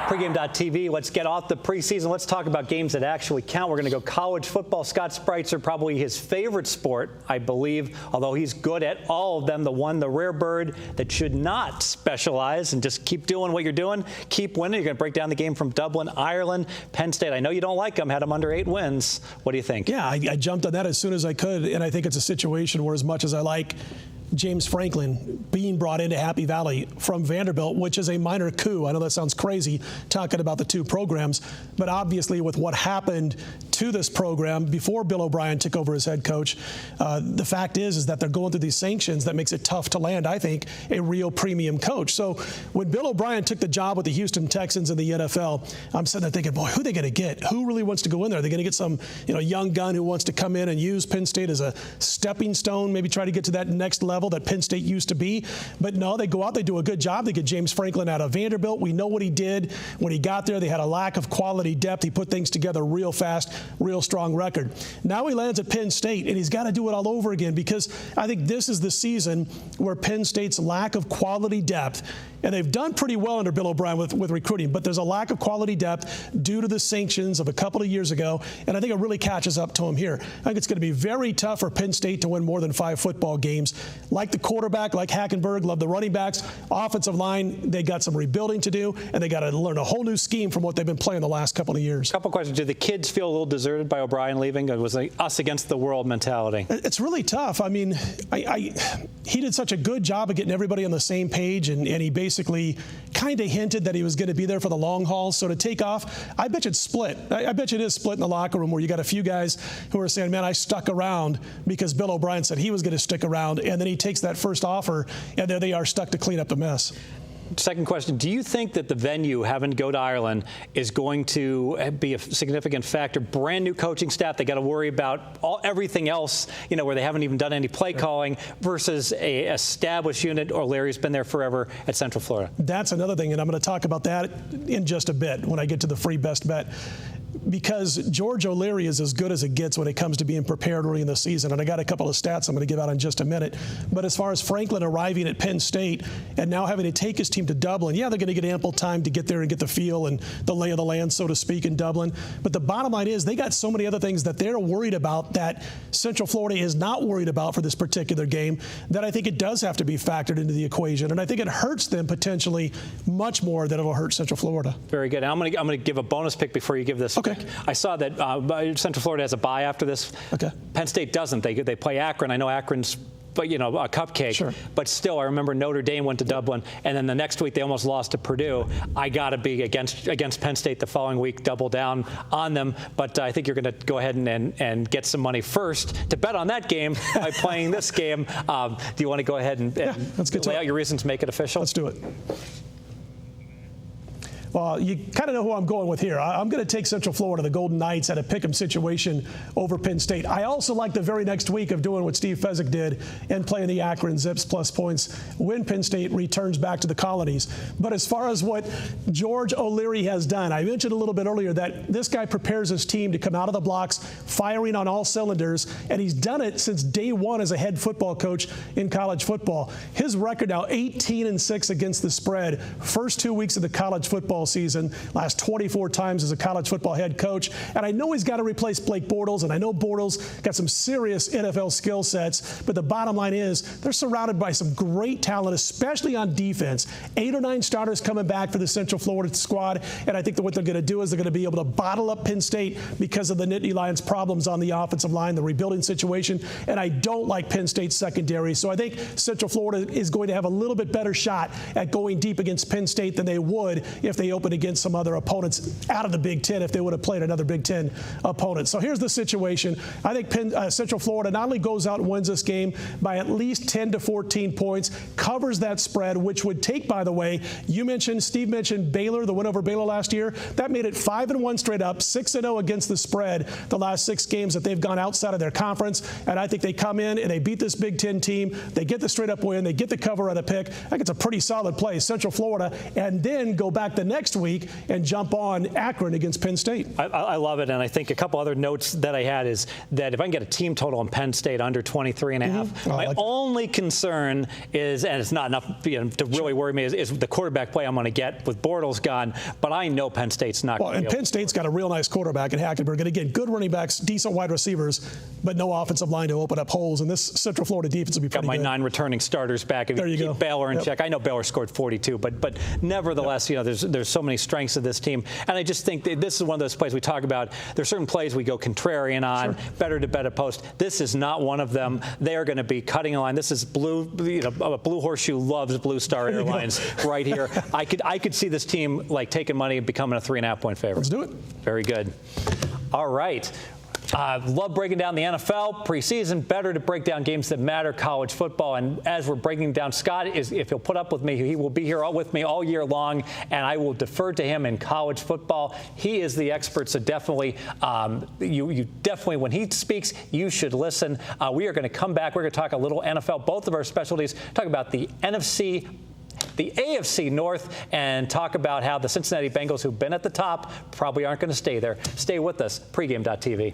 Pregame.tv. Let's get off the preseason. Let's talk about games that actually count. We're going to go college football. Scott Spreitzer, probably his favorite sport, I believe, although he's good at all of them. The rare bird that should not specialize and just keep doing what you're doing. Keep winning. You're going to break down the game from Dublin, Ireland. Penn State, I know you don't like them, had them under 8 wins. What do you think? Yeah, I jumped on that as soon as I could, and I think it's a situation where as much as I like James Franklin being brought into Happy Valley from Vanderbilt, which is a minor coup. I know that sounds crazy talking about the two programs, but obviously with what happened to this program before Bill O'Brien took over as head coach, the fact is that they're going through these sanctions that makes it tough to land, I think, a real premium coach. So when Bill O'Brien took the job with the Houston Texans in the NFL, I'm sitting there thinking, boy, who are they going to get? Who really wants to go in there? Are they going to get some young gun who wants to come in and use Penn State as a stepping stone, maybe try to get to that next level that Penn State used to be? But no, they go out, they do a good job. They get James Franklin out of Vanderbilt. We know what he did when he got there. They had a lack of quality depth. He put things together real fast, real strong record. Now he lands at Penn State, and he's got to do it all over again, because I think this is the season where Penn State's lack of quality depth, and they've done pretty well under Bill O'Brien with recruiting, but there's a lack of quality depth due to the sanctions of a couple of years ago, and I think it really catches up to him here. I think it's going to be very tough for Penn State to win more than 5 football games. Like the quarterback, like Hackenberg, love the running backs, offensive line, they got some rebuilding to do, and they got to learn a whole new scheme from what they've been playing the last couple of years. Couple questions. Do the kids feel a little deserted by O'Brien leaving? It was like us against the world mentality. It's really tough. I mean, he did such a good job of getting everybody on the same page, and he basically kind of hinted that he was going to be there for the long haul. So to take off, I bet you it's split. I bet you it is split in the locker room, where you got a few guys who are saying, man, I stuck around because Bill O'Brien said he was going to stick around, and then he takes that first offer, and there they are stuck to clean up the mess. Second question, do you think that the venue, having to go to Ireland, is going to be a significant factor? Brand new coaching staff, they got to worry about everything else, where they haven't even done any play calling, versus a established unit. O'Leary's been there forever at Central Florida. That's another thing, and I'm going to talk about that in just a bit when I get to the free best bet. Because George O'Leary is as good as it gets when it comes to being prepared early in the season. And I got a couple of stats I'm going to give out in just a minute. But as far as Franklin arriving at Penn State and now having to take his team to Dublin, yeah, they're going to get ample time to get there and get the feel and the lay of the land, so to speak, in Dublin. But the bottom line is they got so many other things that they're worried about that Central Florida is not worried about for this particular game, that I think it does have to be factored into the equation. And I think it hurts them potentially much more than it'll hurt Central Florida. Very good. I'm going to give a bonus pick before you give this. Okay. I saw that Central Florida has a bye after this. Okay. Penn State doesn't. They play Akron. I know Akron's, a cupcake. Sure. But still, I remember Notre Dame went to Dublin, and then the next week they almost lost to Purdue. I got to be against Penn State the following week, double down on them. But I think you're going to go ahead and get some money first to bet on that game by playing this game. Do you want to go ahead and lay out your reasons to make it official? Let's do it. Well, you kind of know who I'm going with here. I'm going to take Central Florida, the Golden Knights, at a pick'em situation over Penn State. I also like the very next week of doing what Steve Fezzik did and playing the Akron Zips plus points when Penn State returns back to the colonies. But as far as what George O'Leary has done, I mentioned a little bit earlier that this guy prepares his team to come out of the blocks firing on all cylinders, and he's done it since day one as a head football coach in college football. His record now 18-6 against the spread. First 2 weeks of the college football season, last 24 times as a college football head coach. And I know he's got to replace Blake Bortles, and I know Bortles got some serious NFL skill sets, but the bottom line is they're surrounded by some great talent, especially on defense. 8 or 9 starters coming back for the Central Florida squad, and I think that what they're going to do is they're going to be able to bottle up Penn State because of the Nittany Lions' problems on the offensive line, the rebuilding situation, and I don't like Penn State's secondary. So I think Central Florida is going to have a little bit better shot at going deep against Penn State than they would if they open against some other opponents out of the Big Ten, if they would have played another Big Ten opponent. So here's the situation. I think Central Florida not only goes out and wins this game by at least 10 to 14 points, covers that spread, which would take, by the way, Steve mentioned Baylor, the win over Baylor last year. That made it 5-1 straight up, 6-0 against the spread the last 6 games that they've gone outside of their conference. And I think they come in and they beat this Big Ten team. They get the straight up win. They get the cover at a pick. I think it's a pretty solid play, Central Florida, and then go back the next next week and jump on Akron against Penn State. I love it, and I think a couple other notes that I had is that if I can get a team total in Penn State under 23.5, my only concern is, and it's not enough to really worry me, is the quarterback play I'm going to get with Bortles gone, but I know Penn State's not going to be able. Penn State's got a real nice quarterback in Hackenberg, and again, good running backs, decent wide receivers, but no offensive line to open up holes, and this Central Florida defense will be pretty good. Got my 9 returning starters back. If there you go. Keep Baylor in check. I know Baylor scored 42, but nevertheless, there's so many strengths of this team, and I just think that this is one of those plays we talk about. There's certain plays we go contrarian on, better to bet a post. This is not one of them. They are going to be cutting a line. This is Blue Horseshoe loves Blue Star Airlines right here. I could see this team taking money and becoming a 3.5-point favorite. Let's do it. Very good. All right. Love breaking down the NFL preseason. Better to break down games that matter, college football. And as we're breaking down, Scott, if he'll put up with me, he will be here with me all year long, and I will defer to him in college football. He is the expert, so definitely, you definitely, when he speaks, you should listen. We are going to come back. We're going to talk a little NFL, both of our specialties, talk about the NFC, the AFC North, and talk about how the Cincinnati Bengals, who've been at the top, probably aren't going to stay there. Stay with us. Pregame.tv.